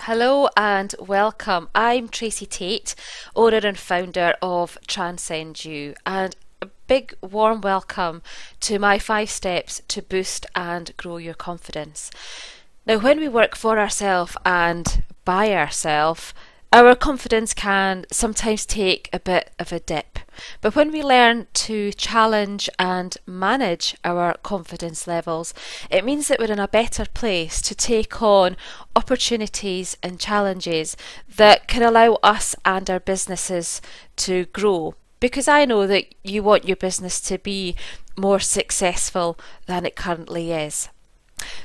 Hello and welcome. I'm Tracy Tate, owner and founder of Transcend You, and a big warm welcome to my 5 steps to boost and grow your confidence. Now, when we work for ourselves and by ourselves, our confidence can sometimes take a bit of a dip. But when we learn to challenge and manage our confidence levels, it means that we're in a better place to take on opportunities and challenges that can allow us and our businesses to grow. Because I know that you want your business to be more successful than it currently is.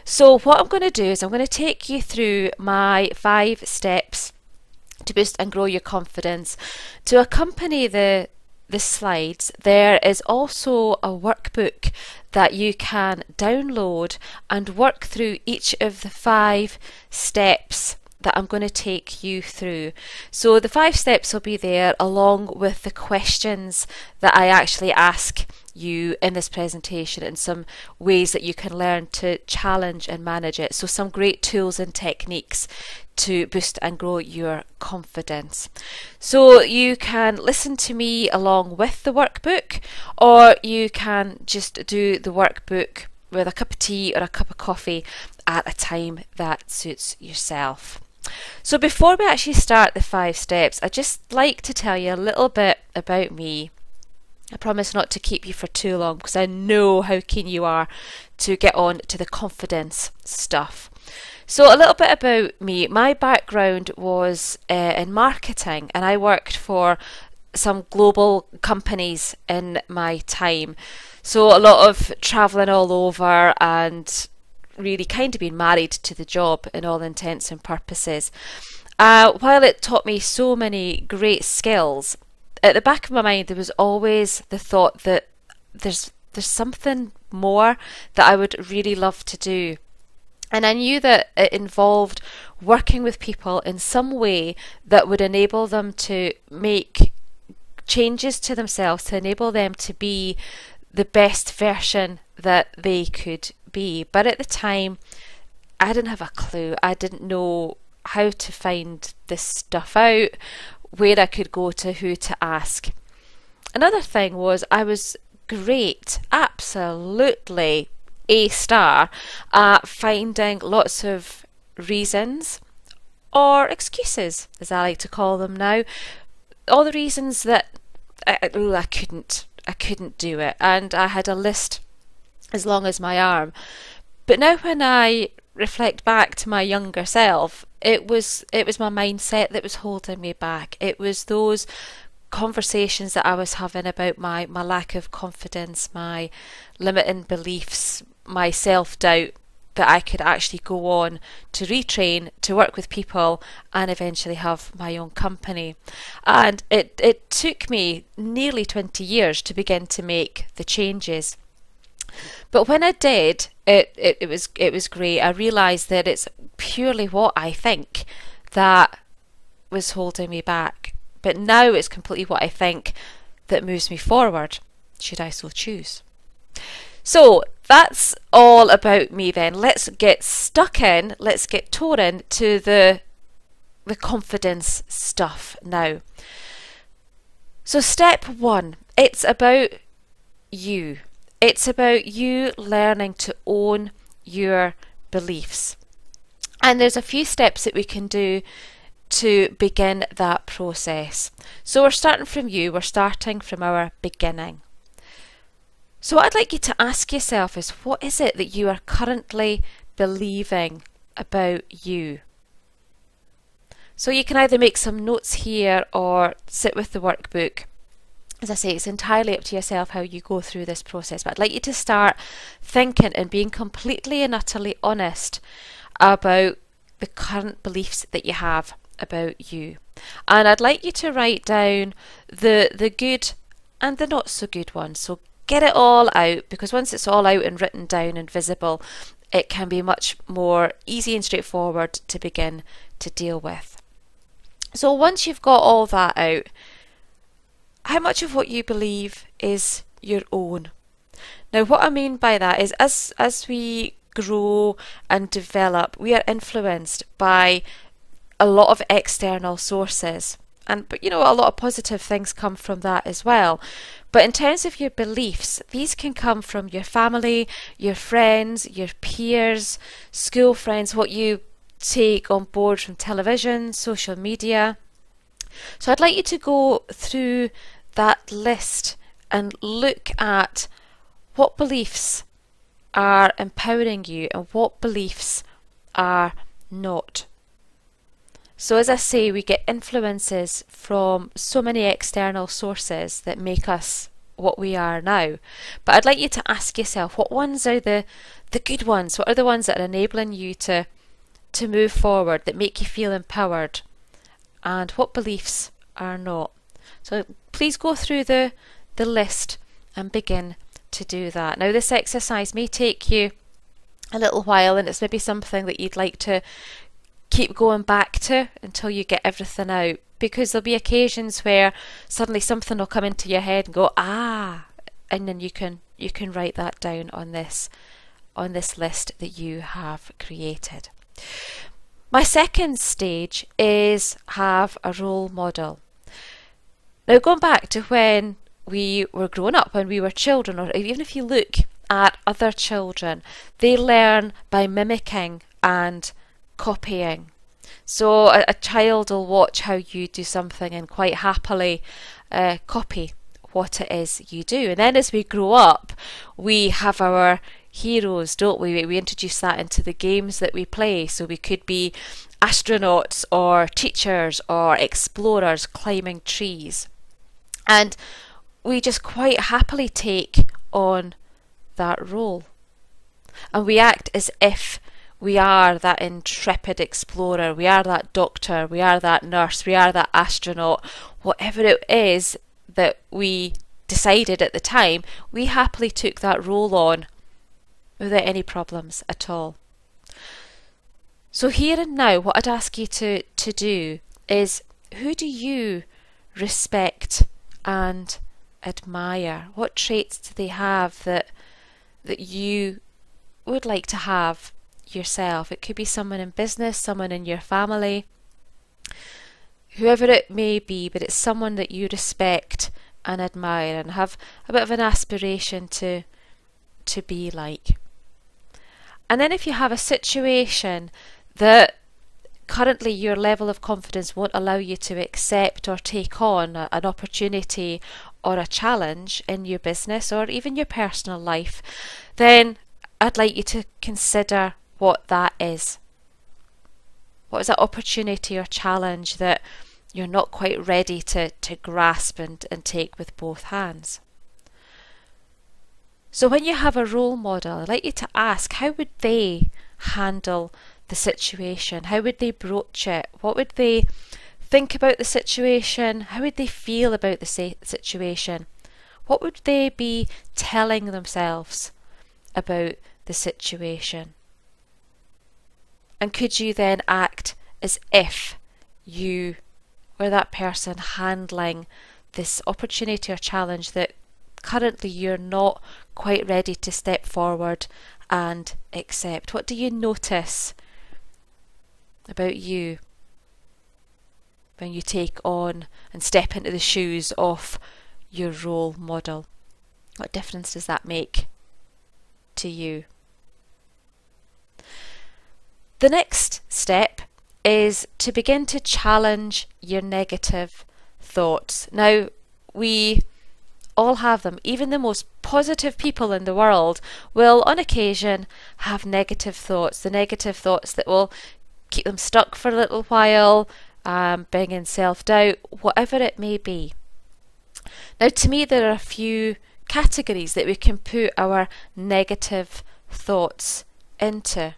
So what I'm going to do is I'm going to take you through my 5 steps to boost and grow your confidence. To accompany the slides, there is also a workbook that you can download and work through each of the 5 steps that I'm going to take you through. So the 5 steps will be there along with the questions that I actually ask you in this presentation and some ways that you can learn to challenge and manage it. So some great tools and techniques to boost and grow your confidence. So you can listen to me along with the workbook, or you can just do the workbook with a cup of tea or a cup of coffee at a time that suits yourself. So before we actually start the 5 steps, I'd just like to tell you a little bit about me. I promise not to keep you for too long because I know how keen you are to get on to the confidence stuff. So a little bit about me. My background was in marketing, and I worked for some global companies in my time. So a lot of travelling all over and really kind of being married to the job in all intents and purposes. While it taught me so many great skills, at the back of my mind there was always the thought that there's something more that I would really love to do. And I knew that it involved working with people in some way that would enable them to make changes to themselves, to enable them to be the best version that they could be. But at the time, I didn't have a clue. I didn't know how to find this stuff out, where I could go to, who to ask. Another thing was I was great, absolutely A star at finding lots of reasons or excuses, as I like to call them now. All the reasons that I couldn't do it, and I had a list as long as my arm. But now when I reflect back to my younger self, it was my mindset that was holding me back. It was those conversations that I was having about my lack of confidence, my limiting beliefs, my self-doubt, that I could actually go on to retrain, to work with people and eventually have my own company. And it took me nearly 20 years to begin to make the changes. But when I did, it was great. I realised that it's purely what I think that was holding me back. But now it's completely what I think that moves me forward, should I so choose. So that's all about me then. Let's get stuck in, let's get tore into the confidence stuff now. So step 1, it's about you. It's about you learning to own your beliefs. And there's a few steps that we can do to begin that process. So we're starting from you, we're starting from our beginning. So what I'd like you to ask yourself is, what is it that you are currently believing about you? So you can either make some notes here or sit with the workbook. As I say, it's entirely up to yourself how you go through this process, but I'd like you to start thinking and being completely and utterly honest about the current beliefs that you have about you. And I'd like you to write down the good and the not so good ones. So get it all out, because once it's all out and written down and visible, it can be much more easy and straightforward to begin to deal with. So once you've got all that out, how much of what you believe is your own? Now, what I mean by that is as we grow and develop, we are influenced by a lot of external sources. But a lot of positive things come from that as well. But in terms of your beliefs, these can come from your family, your friends, your peers, school friends, what you take on board from television, social media. So I'd like you to go through that list and look at what beliefs are empowering you and what beliefs are not. So as I say, we get influences from so many external sources that make us what we are now. But I'd like you to ask yourself, what ones are the good ones? What are the ones that are enabling you to move forward, that make you feel empowered? And what beliefs are not? So please go through the list and begin to do that. Now this exercise may take you a little while, and it's maybe something that you'd like to keep going back to until you get everything out, because there'll be occasions where suddenly something will come into your head and go, and then you can write that down on this list that you have created. My second stage is have a role model. Now going back to when we were growing up, when we were children, or even if you look at other children, they learn by mimicking and copying. So a child will watch how you do something and quite happily copy what it is you do. And then as we grow up, we have our heroes, don't we? We introduce that into the games that we play. So we could be astronauts or teachers or explorers climbing trees. And we just quite happily take on that role. And we act as if we are that intrepid explorer, we are that doctor, we are that nurse, we are that astronaut, whatever it is that we decided at the time, we happily took that role on without any problems at all. So here and now, what I'd ask you to do is, who do you respect and admire? What traits do they have that you would like to have yourself? It could be someone in business, someone in your family, whoever it may be, but it's someone that you respect and admire and have a bit of an aspiration to be like. And then if you have a situation that currently your level of confidence won't allow you to accept or take on an opportunity or a challenge in your business or even your personal life, then I'd like you to consider what that is. What is that opportunity or challenge that you're not quite ready to grasp and take with both hands? So when you have a role model, I'd like you to ask, how would they handle the situation? How would they broach it? What would they think about the situation? How would they feel about the situation? What would they be telling themselves about the situation? And could you then act as if you were that person handling this opportunity or challenge that currently you're not quite ready to step forward and accept? What do you notice about you when you take on and step into the shoes of your role model? What difference does that make to you? The next step is to begin to challenge your negative thoughts. Now, we all have them. Even the most positive people in the world will on occasion have negative thoughts, the negative thoughts that will keep them stuck for a little while, bring in self-doubt, whatever it may be. Now, to me, there are a few categories that we can put our negative thoughts into.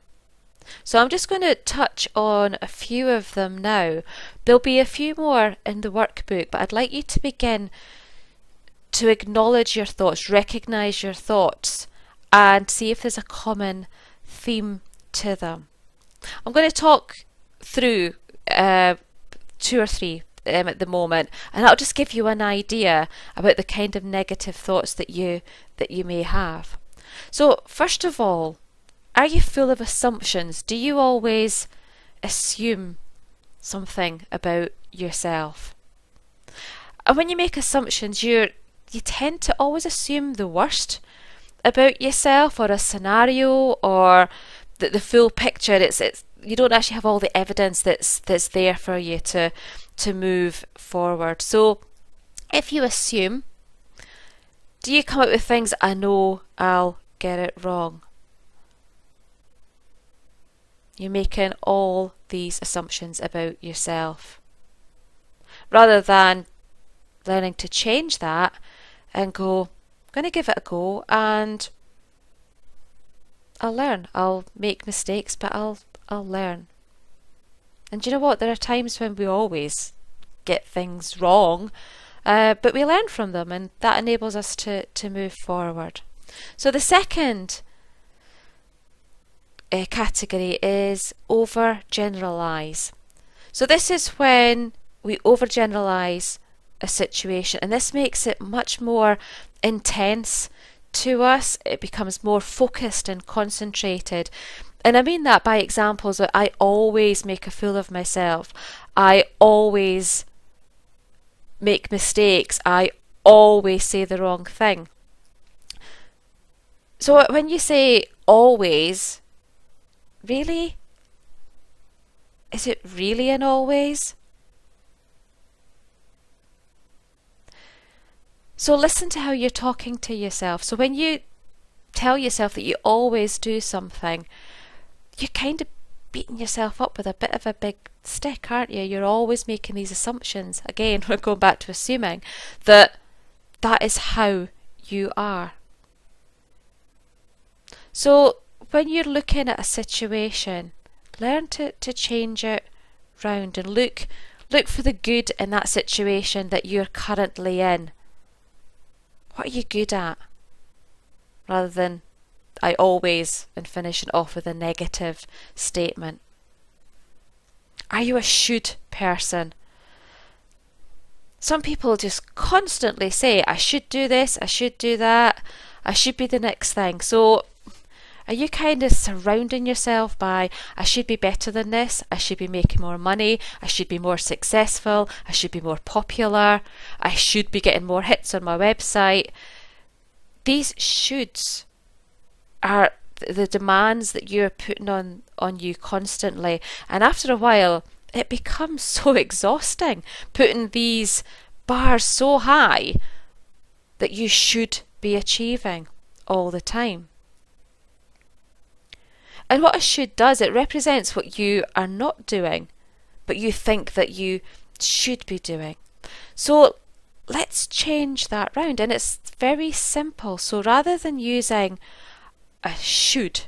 So I'm just going to touch on a few of them now. There'll be a few more in the workbook, but I'd like you to begin to acknowledge your thoughts, recognise your thoughts, and see if there's a common theme to them. I'm going to talk through 2 or 3 at the moment, and that'll just give you an idea about the kind of negative thoughts that you may have. So first of all, are you full of assumptions? Do you always assume something about yourself. And when you make assumptions, you tend to always assume the worst about yourself, or a scenario, or the full picture. It's you don't actually have all the evidence that's there for you to move forward. So if you assume, do you come up with things, I know I'll get it wrong? You're making all these assumptions about yourself, rather than learning to change that and go, I'm going to give it a go, and I'll learn. I'll make mistakes, but I'll learn. And do you know what? There are times when we always get things wrong, but we learn from them, and that enables us to move forward. So the second category is overgeneralize. So this is when we overgeneralize a situation, and this makes it much more intense to us. It becomes more focused and concentrated. And I mean that by examples that I always make a fool of myself, I always make mistakes, I always say the wrong thing. So when you say always, really? Is it really an always? So listen to how you're talking to yourself. So when you tell yourself that you always do something, you're kind of beating yourself up with a bit of a big stick, aren't you? You're always making these assumptions. Again, we're going back to assuming that that is how you are. So when you're looking at a situation, learn to change it round and look for the good in that situation that you're currently in. What are you good at? Rather than I always, and finishing off with a negative statement. Are you a should person? Some people just constantly say, I should do this, I should do that, I should be the next thing. So are you kind of surrounding yourself by, I should be better than this, I should be making more money, I should be more successful, I should be more popular, I should be getting more hits on my website? These shoulds are the demands that you're putting on you constantly, and after a while it becomes so exhausting putting these bars so high that you should be achieving all the time. And what a should does, it represents what you are not doing, but you think that you should be doing. So let's change that round, and it's very simple. So rather than using a should,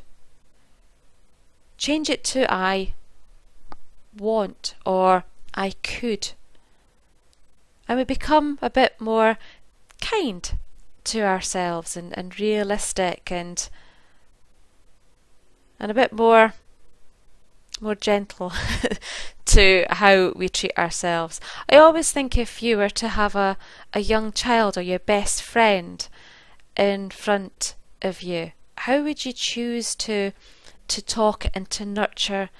change it to I want or I could. And we become a bit more kind to ourselves and realistic and a bit more gentle to how we treat ourselves. I always think if you were to have a young child or your best friend in front of you, how would you choose to talk and to nurture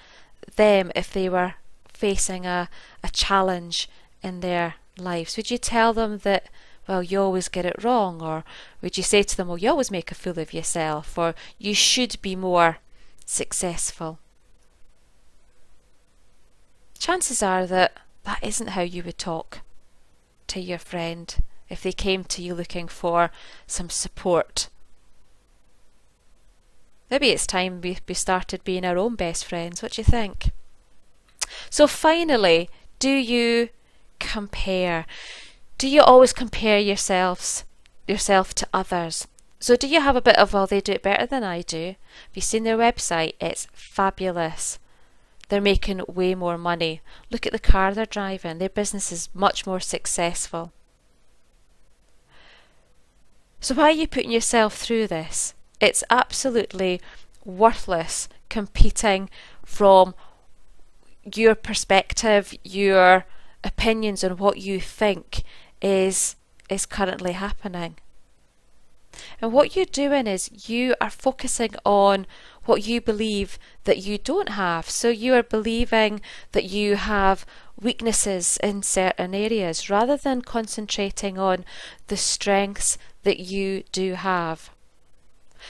them if they were facing a challenge in their lives? Would you tell them that, well, you always get it wrong? Or would you say to them, well, you always make a fool of yourself? Or you should be more successful? Chances are that isn't how you would talk to your friend if they came to you looking for some support. Maybe it's time we started being our own best friends. What do you think? So finally, do you compare? Do you always compare yourself to others? So do you have a bit of, well, they do it better than I do? Have you seen their website? It's fabulous. They're making way more money. Look at the car they're driving. Their business is much more successful. So why are you putting yourself through this? It's absolutely worthless competing from your perspective, your opinions on what you think is currently happening. And what you're doing is you are focusing on what you believe that you don't have. So you are believing that you have weaknesses in certain areas rather than concentrating on the strengths that you do have.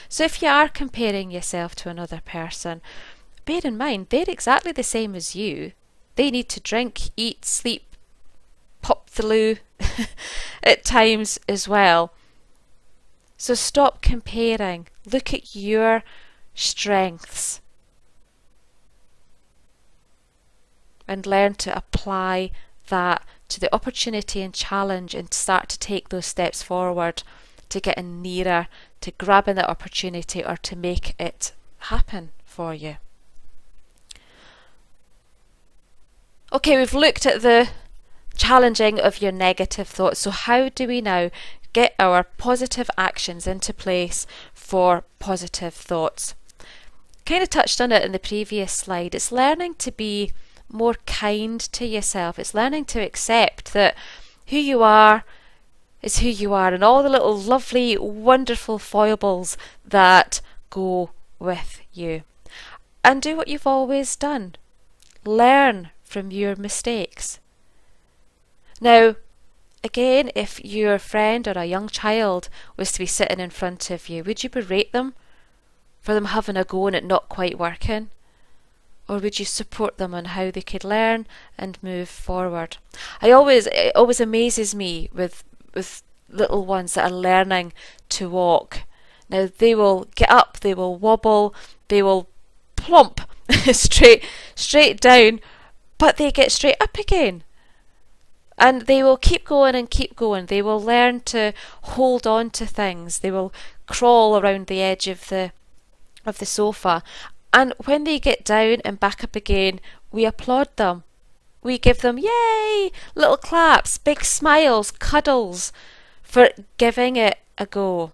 So if you are comparing yourself to another person, bear in mind they're exactly the same as you. They need to drink, eat, sleep, pop the loo at times as well. So stop comparing. Look at your strengths and learn to apply that to the opportunity and challenge and start to take those steps forward to getting nearer to grabbing that opportunity or to make it happen for you. Okay, we've looked at the challenging of your negative thoughts. So how do we now get our positive actions into place for positive thoughts? Kind of touched on it in the previous slide. It's learning to be more kind to yourself. It's learning to accept that who you are is who you are and all the little lovely, wonderful foibles that go with you. And do what you've always done. Learn from your mistakes. Now, again, if your friend or a young child was to be sitting in front of you, would you berate them for them having a go and it not quite working? Or would you support them on how they could learn and move forward? It always amazes me with little ones that are learning to walk. Now they will get up, they will wobble, they will plump straight down, but they get straight up again. And they will keep going and keep going. They will learn to hold on to things. They will crawl around the edge of the sofa. And when they get down and back up again, we applaud them. We give them, yay, little claps, big smiles, cuddles for giving it a go.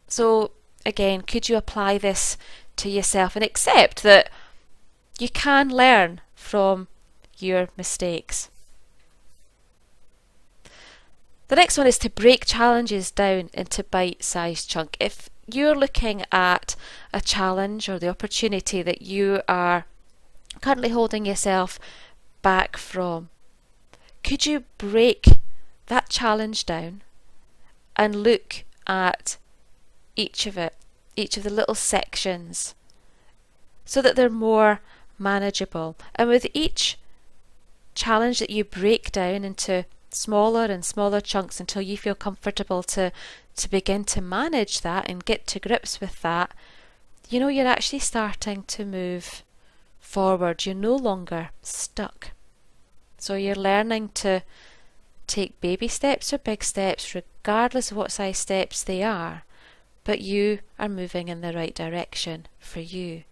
So again, could you apply this to yourself and accept that you can learn from your mistakes? The next one is to break challenges down into bite-sized chunks. If you're looking at a challenge or the opportunity that you are currently holding yourself back from, could you break that challenge down and look at each of the little sections so that they're more manageable? And with each challenge that you break down into smaller and smaller chunks until you feel comfortable to begin to manage that and get to grips with that, you know, you're actually starting to move forward. You're no longer stuck. So you're learning to take baby steps or big steps, regardless of what size steps they are, but you are moving in the right direction for you.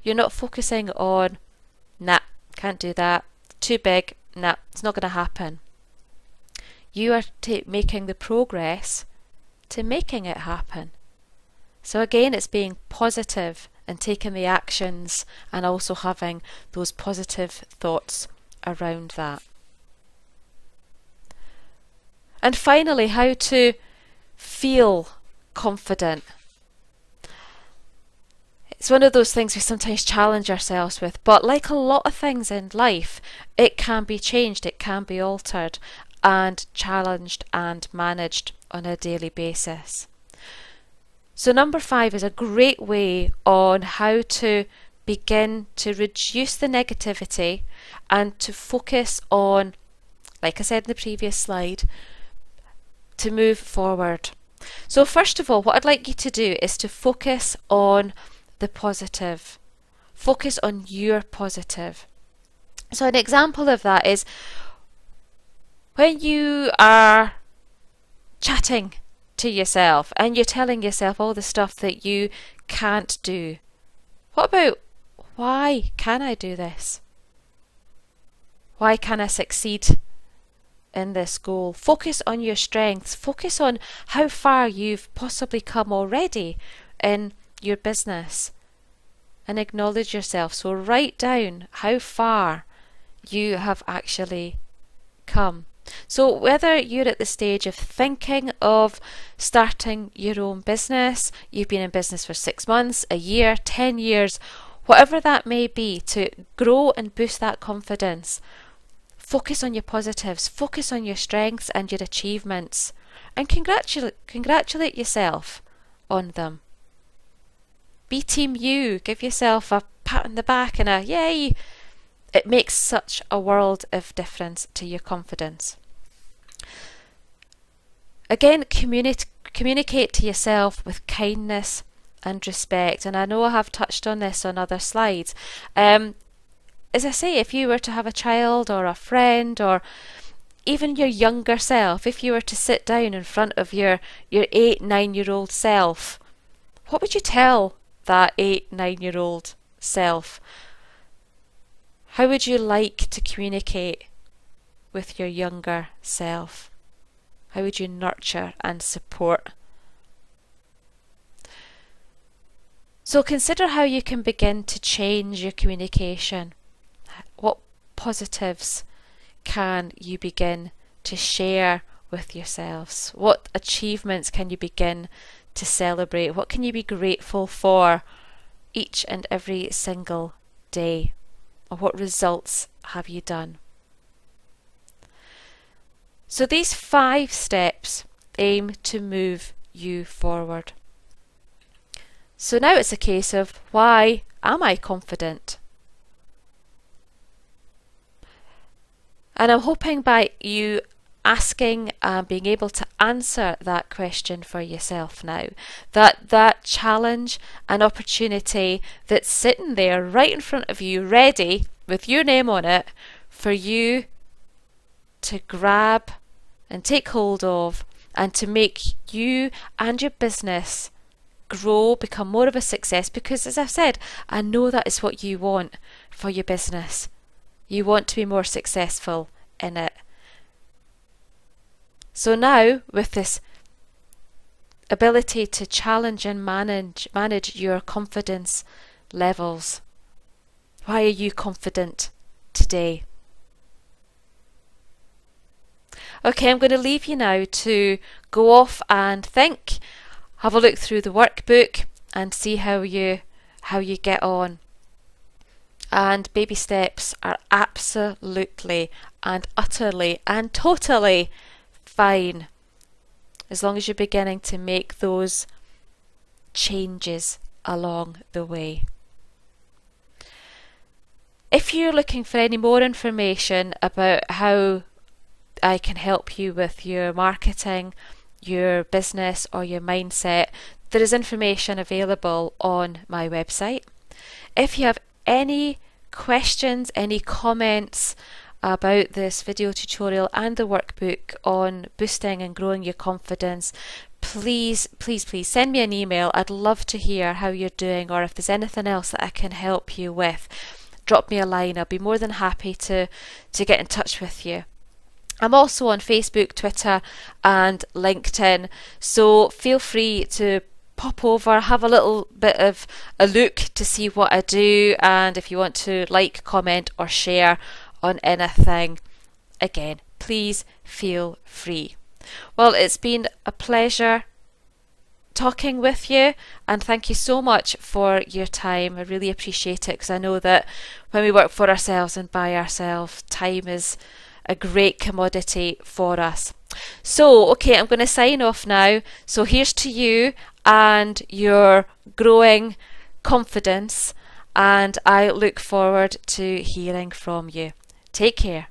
You're not focusing on, nah, can't do that, too big, nah, it's not going to happen. You are making the progress to making it happen. So again, it's being positive and taking the actions and also having those positive thoughts around that. And finally, how to feel confident. It's one of those things we sometimes challenge ourselves with, but like a lot of things in life, it can be changed, it can be altered and challenged and managed on a daily basis. So number 5 is a great way on how to begin to reduce the negativity and to focus on, like I said in the previous slide, to move forward. So first of all, what I'd like you to do is to focus on the positive. Focus on your positive. So an example of that is when you are chatting to yourself and you're telling yourself all the stuff that you can't do. What about, why can I do this? Why can I succeed in this goal? Focus on your strengths. Focus on how far you've possibly come already in your business and acknowledge yourself. So write down how far you have actually come So whether you're at the stage of thinking of starting your own business, you've been in business for 6 months, a year, 10 years, whatever that may be, to grow and boost that confidence, focus on your positives, focus on your strengths and your achievements, and congratulate yourself on them. Be Team You, give yourself a pat on the back and a yay. It makes such a world of difference to your confidence. Again, communicate to yourself with kindness and respect. And I know I have touched on this on other slides. As I say, if you were to have a child or a friend or even your younger self, if you were to sit down in front of your 8, 9-year-old self, what would you tell that 8, 9-year-old self? How would you like to communicate with your younger self? How would you nurture and support? So consider how you can begin to change your communication. What positives can you begin to share with yourselves? What achievements can you begin to celebrate? What can you be grateful for each and every single day? Or what results have you done? So these 5 steps aim to move you forward. So now it's a case of, why am I confident? And I'm hoping by you asking and being able to answer that question for yourself now, that challenge and opportunity that's sitting there right in front of you, ready with your name on it for you to grab and take hold of, and to make you and your business grow, become more of a success. Because as I've said, I know that is what you want for your business. You want to be more successful in it. So now, with this ability to challenge and manage your confidence levels, why are you confident today? Okay, I'm going to leave you now to go off and think, have a look through the workbook and see how you get on. And baby steps are absolutely and utterly and totally fine, as long as you're beginning to make those changes along the way. If you're looking for any more information about how I can help you with your marketing, your business or your mindset, there is information available on my website. If you have any questions, any comments about this video tutorial and the workbook on boosting and growing your confidence, please send me an email. I'd love to hear how you're doing, or if there's anything else that I can help you with, drop me a line. I'll be more than happy to get in touch with you. I'm also on Facebook, Twitter and LinkedIn, so feel free to pop over, have a little bit of a look to see what I do, and if you want to like, comment or share on anything, again, please feel free. Well, it's been a pleasure talking with you, and thank you so much for your time. I really appreciate it, because I know that when we work for ourselves and by ourselves, time is a great commodity for us. So, okay, I'm going to sign off now. So here's to you and your growing confidence, and I look forward to hearing from you. Take care.